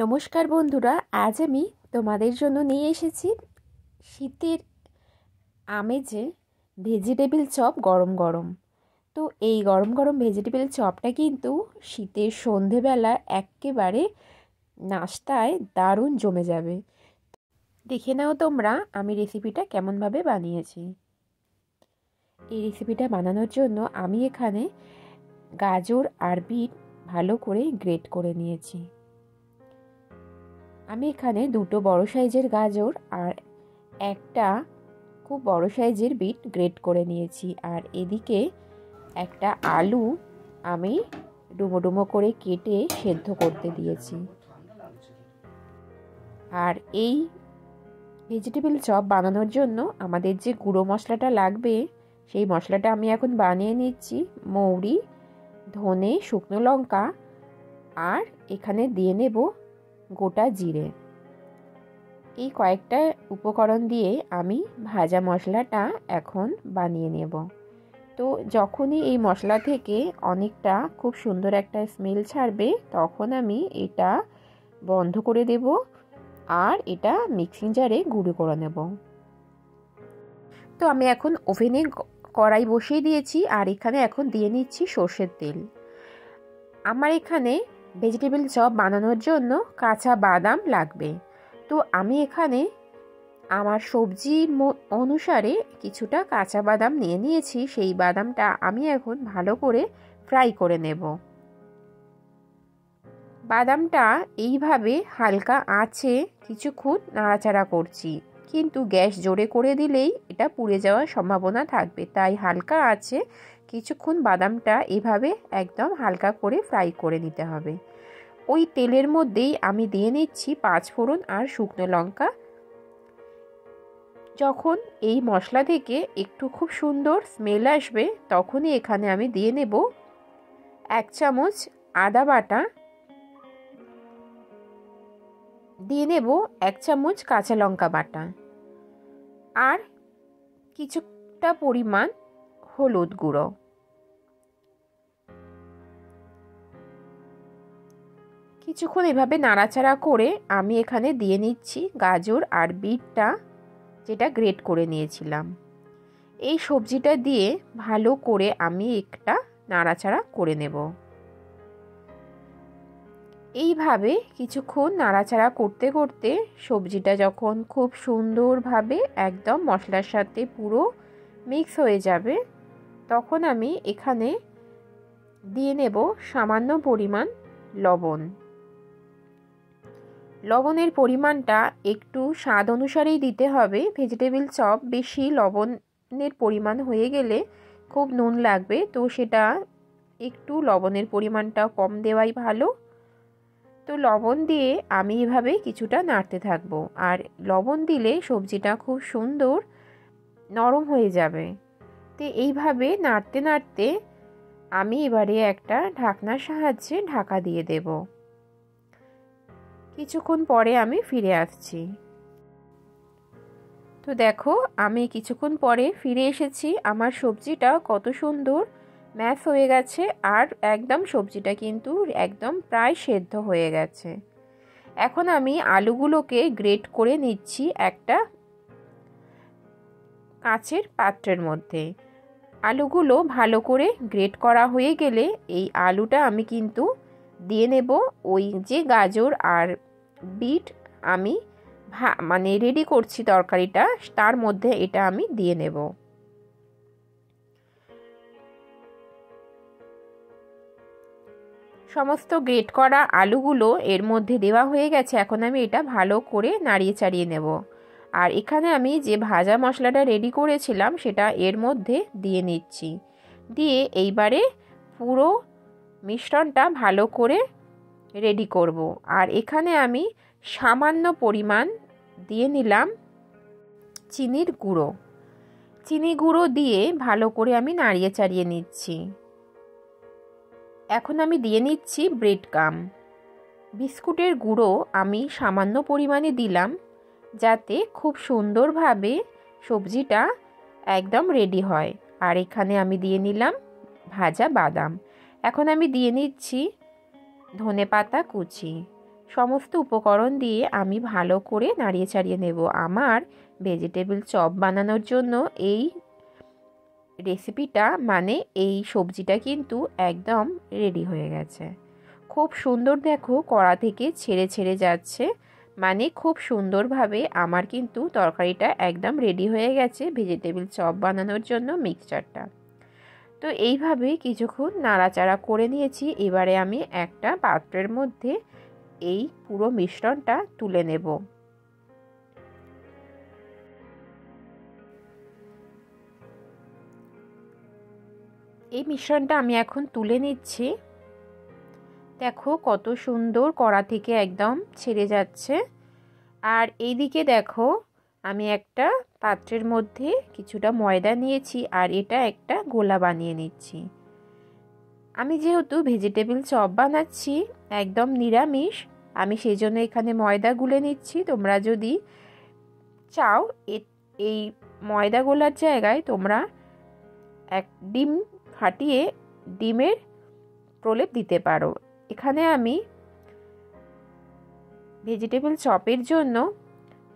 নমস্কার বন্ধুরা, আজ আমি তোমাদের জন্য নিয়ে এসেছি শীতের আমেজে ভেজিটেবিল চপ গরম গরম। তো এই গরম গরম ভেজিটেবিল চপটা কিন্তু শীতের সন্ধেবেলা একেবারে নাস্তায় দারুণ জমে যাবে। দেখে নাও তোমরা আমি রেসিপিটা কেমনভাবে বানিয়েছি। এই রেসিপিটা বানানোর জন্য আমি এখানে গাজর আর বিট ভালো করে গ্রেট করে নিয়েছি। আমি এখানে দুটো বড় সাইজের গাজর আর একটা খুব বড় সাইজের বিট গ্রেট করে নিয়েছি। আর এদিকে একটা আলু আমি ডুমো ডুমো করে কেটে সেদ্ধ করতে দিয়েছি। আর এই ভেজিটেবিল চপ বানানোর জন্য আমাদের যে গুঁড়ো মশলাটা লাগবে সেই মশলাটা আমি এখন বানিয়ে নিচ্ছি। মৌরি, ধনে, শুকনো লঙ্কা আর এখানে দিয়ে নেব গোটা জিরে। এই কয়েকটা উপকরণ দিয়ে আমি ভাজা মশলাটা এখন বানিয়ে নেব। তো যখনই এই মশলা থেকে অনেকটা খুব সুন্দর একটা স্মেল ছাড়বে তখন আমি এটা বন্ধ করে দেব আর এটা মিক্সিং জারে গুঁড়ো করে নেব। তো আমি এখন ওভেনে কড়াই বসিয়ে দিয়েছি আর এখানে এখন দিয়ে নিচ্ছি সর্ষের তেল। আমার এখানে ভেজিটেবিল চপ বানানোর জন্য কাঁচা বাদাম লাগবে। তো আমি এখানে আমার সবজি অনুসারে কিছুটা কাঁচা বাদাম নিয়ে নিয়েছি। সেই বাদামটা আমি এখন ভালো করে ফ্রাই করে নেব। বাদামটা এইভাবে হালকা আঁচে কিছুক্ষণ নাড়াচাড়া করছি, কিন্তু গ্যাস জোরে করে দিলেই এটা পুড়ে যাওয়ার সম্ভাবনা থাকবে। তাই হালকা আঁচে কিছুক্ষণ বাদামটা এভাবে একদম হালকা করে ফ্রাই করে নিতে হবে। ওই তেলের মধ্যেই আমি দিয়ে নিচ্ছি 5 ফোড়ন আর শুকনো লঙ্কা। যখন এই মশলা থেকে একটু খুব সুন্দর স্মেল আসবে তখনই এখানে আমি দিয়ে নেব 1 চামচ আদা বাটা, দিয়ে নেব 1 চামচ কাঁচা লঙ্কা বাটা আর কিছুটা পরিমাণ হলুদ গুঁড়ো। কিছুক্ষণ এভাবে নাড়াচাড়া করে আমি এখানে দিয়ে নিচ্ছি গাজর আর বিটটা যেটা গ্রেট করে নিয়েছিলাম। এই সবজিটা দিয়ে ভালো করে আমি একটা নাড়াচাড়া করে নেব। এইভাবে কিছুক্ষণ নাড়াচাড়া করতে করতে সবজিটা যখন খুব সুন্দরভাবে একদম মশলার সাথে পুরো মিক্স হয়ে যাবে তখন আমি এখানে দিয়ে নেব সামান্য পরিমাণ লবণ। লবণের পরিমাণটা একটু স্বাদ অনুসারেই দিতে হবে। ভেজিটেবিল চপ বেশি লবণের পরিমাণ হয়ে গেলে খুব নুন লাগবে, তো সেটা একটু লবণের পরিমাণটা কম দেওয়াই ভালো। তো লবণ দিয়ে আমি এভাবে কিছুটা নাড়তে থাকবো। আর লবণ দিলে সবজিটা খুব সুন্দর নরম হয়ে যাবে। তো এইভাবে নাড়তে নাড়তে আমি এবারে একটা ঢাকনার সাহায্যে ঢাকা দিয়ে দেব। কিছুক্ষণ পরে আমি ফিরে আসছি। তো দেখো আমি কিছুক্ষণ পরে ফিরে এসেছি। আমার সবজিটা কত সুন্দর ম্যাশ হয়ে গেছে আর একদম সবজিটা কিন্তু একদম প্রায় সেদ্ধ হয়ে গেছে। এখন আমি আলুগুলোকে গ্রেট করে নিচ্ছি একটা কাঁচের পাত্রের মধ্যে। আলুগুলো ভালো করে গ্রেট করা হয়ে গেলে এই আলুটা আমি কিন্তু দিয়ে নেব ওই যে গাজর আর বিট আমি মানে রেডি করছি তরকারিটা, তার মধ্যে এটা আমি দিয়ে নেব। সমস্ত গ্রেট করা আলুগুলো এর মধ্যে দেওয়া হয়ে গেছে। এখন আমি এটা ভালো করে নাড়িয়ে চাড়িয়ে নেব। আর এখানে আমি যে ভাজা মশলাটা রেডি করেছিলাম সেটা এর মধ্যে দিয়ে নিচ্ছি। দিয়ে এইবারে পুরো মিশ্রণটা ভালো করে রেডি করব। আর এখানে আমি সামান্য পরিমাণ দিয়ে নিলাম চিনির গুঁড়ো। চিনি গুঁড়ো দিয়ে ভালো করে আমি নাড়িয়ে চাড়িয়ে নিচ্ছি। এখন আমি দিয়ে নিচ্ছি ব্রেড ক্রাম্ব। বিস্কুটের গুঁড়ো আমি সামান্য পরিমাণে দিলাম যাতে খুব সুন্দরভাবে সবজিটা একদম রেডি হয়। আর এখানে আমি দিয়ে নিলাম ভাজা বাদাম। এখন আমি দিয়ে নিচ্ছি ধনেপাতা কুচি। সমস্ত উপকরণ দিয়ে আমি ভালো করে নাড়িয়ে চাড়িয়ে নেব। আমার ভেজিটেবল চপ বানানোর জন্য এই রেসিপিটা মানে এই সবজিটা কিন্তু একদম রেডি হয়ে গেছে। খুব সুন্দর দেখো কড়া থেকে ছেড়ে ছেড়ে যাচ্ছে, মানে খুব সুন্দরভাবে আমার কিন্তু তরকারিটা একদম রেডি হয়ে গেছে ভেজিটেবল চপ বানানোর জন্য মিক্সচারটা। তো এইভাবে কিছুক্ষণ নাড়াচাড়া করে নিয়েছি। এবারে আমি একটা পাত্রের মধ্যে এই পুরো মিশ্রণটা তুলে নেব। এই মিশ্রণটা আমি এখন তুলে নিচ্ছি। দেখো কত সুন্দর কড়া থেকে একদম ছেড়ে যাচ্ছে। আর এইদিকে দেখো আমি একটা পাত্রের মধ্যে কিছুটা ময়দা নিয়েছি আর এটা একটা গোলা বানিয়ে নিচ্ছি। আমি যেহেতু ভেজিটেবল চপ বানাচ্ছি একদম নিরামিষ, আমি সেই জন্য এখানে ময়দা গুলে নিচ্ছি। তোমরা যদি চাও এই ময়দা গোলার জায়গায় তোমরা এক ডিম ফাটিয়ে ডিমের প্রলেপ দিতে পারো। এখানে আমি ভেজিটেবল চপের জন্য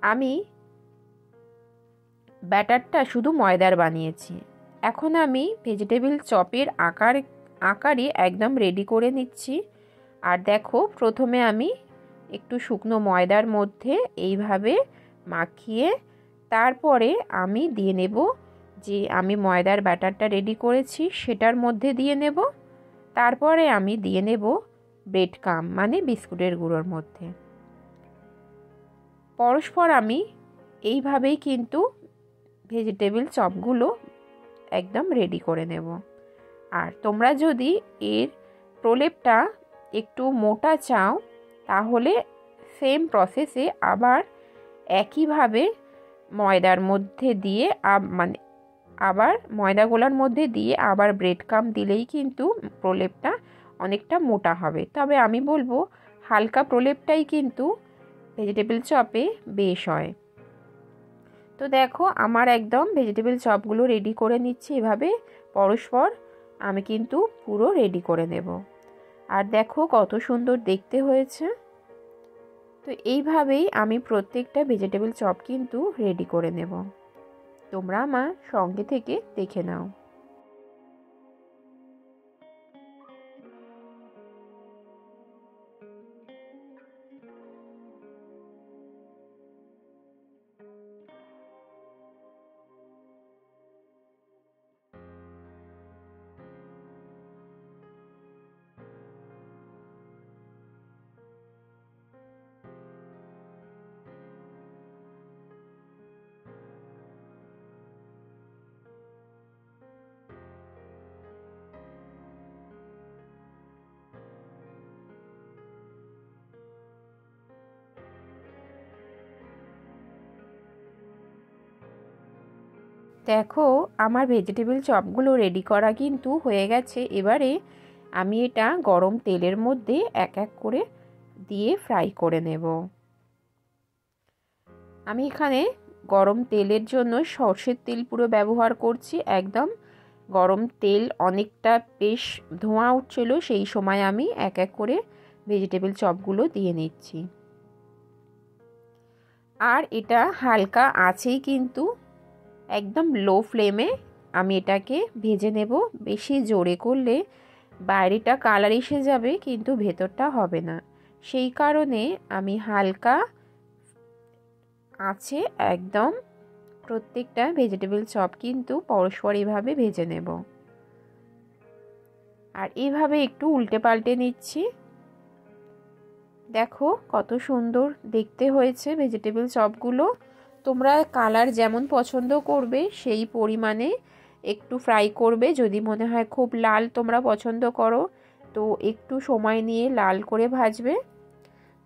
আমি ব্যাটারটা শুধু ময়দার বানিয়েছি। এখন আমি ভেজিটেবল চপের আকারে একদম রেডি করে নিচ্ছি। আর দেখো প্রথমে আমি একটু শুকনো ময়দার মধ্যে এইভাবে মাখিয়ে তারপরে আমি দিয়ে নেব যে আমি ময়দার ব্যাটারটা রেডি করেছি সেটার মধ্যে দিয়ে নেব। তারপরে আমি দিয়ে নেব ব্রেড ক্রাম্ব মানে বিস্কুটের গুঁড়োর মধ্যে। পরস্পর আমি এইভাবেই কিন্তু ভেজিটেবল চপগুলো একদম রেডি করে নেব। আর তোমরা যদি এর প্রলেপটা একটু মোটা চাও তাহলে সেম প্রসেসে আবার একইভাবে ময়দার মধ্যে দিয়ে মানে আবার ময়দা গোলার মধ্যে দিয়ে আবার ব্রেড ক্রাম্ব দিলেই কিন্তু প্রলেপটা অনেকটা মোটা হবে। তবে আমি বলবো হালকা প্রলেপটাই কিন্তু ভেজিটেবল চপে বেশ হয়। তো দেখো আমার একদম ভেজিটেবল চপগুলো রেডি করে নিচ্ছি। এভাবে পরস্পর আমি কিন্তু পুরো রেডি করে নেব। আর দেখো কত সুন্দর দেখতে হয়েছে। তো এইভাবেই আমি প্রত্যেকটা ভেজিটেবল চপ কিন্তু রেডি করে নেব। তোমরা আমার সঙ্গে থেকে দেখে নাও। দেখো আমার ভেজিটেবল চপগুলো রেডি করা কিন্তু হয়ে গেছে। এবারে আমি এটা গরম তেলের মধ্যে এক এক করে দিয়ে ফ্রাই করে নেব। আমি এখানে গরম তেলের জন্য সর্ষের তেল পুরো ব্যবহার করছি। একদম গরম তেল অনেকটা বেশ ধোঁয়া উঠছিল, সেই সময় আমি এক এক করে ভেজিটেবল চপগুলো দিয়ে নিচ্ছি। আর এটা হালকা আঁচেই কিন্তু একদম লো ফ্লেমে আমি এটাকে ভেজে নেব। বেশি জোরে করলে বাইরেটা কালার এসে যাবে কিন্তু ভেতরটা হবে না, সেই কারণে আমি হালকা আঁচে একদম প্রত্যেকটা ভেজিটেবল চপ কিন্তু পরস্পর এভাবে ভেজে নেব। আর এইভাবে একটু উল্টে পাল্টে নিচ্ছি। দেখো কত সুন্দর দেখতে হয়েছে ভেজিটেবল চপগুলো। তোমরা কালার যেমন পছন্দ করবে সেই পরিমাণে একটু ফ্রাই করবে। যদি মনে হয় খুব লাল তোমরা পছন্দ করো তো একটু সময় নিয়ে লাল করে ভাজবে।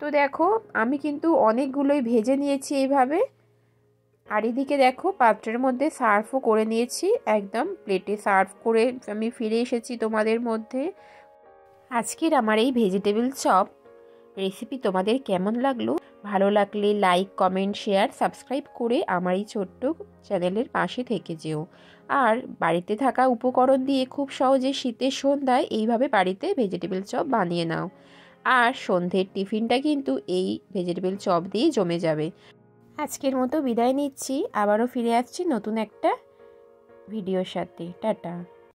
তো দেখো আমি কিন্তু অনেকগুলোই ভেজে নিয়েছি এইভাবে। আর এদিকে দেখো পাত্রের মধ্যে সার্ভও করে নিয়েছি, একদম প্লেটে সার্ভ করে আমি ফিরে এসেছি তোমাদের মধ্যে। আজকের আমার এই ভেজিটেবল চপ রেসিপি তোমাদের কেমন লাগলো? ভালো লাগলে লাইক, কমেন্ট, শেয়ার, সাবস্ক্রাইব করে আমার এই ছোট্ট চ্যানেলের পাশে থেকে যেও। আর বাড়িতে থাকা উপকরণ দিয়ে খুব সহজে শীতের সন্ধ্যায় এইভাবে বাড়িতে ভেজিটেবল চপ বানিয়ে নাও। আর সন্ধ্যের টিফিনটা কিন্তু এই ভেজিটেবল চপ দিয়েই জমে যাবে। আজকের মতো বিদায় নিচ্ছি, আবারও ফিরে আসছি নতুন একটা ভিডিওর সাথে। টাটা।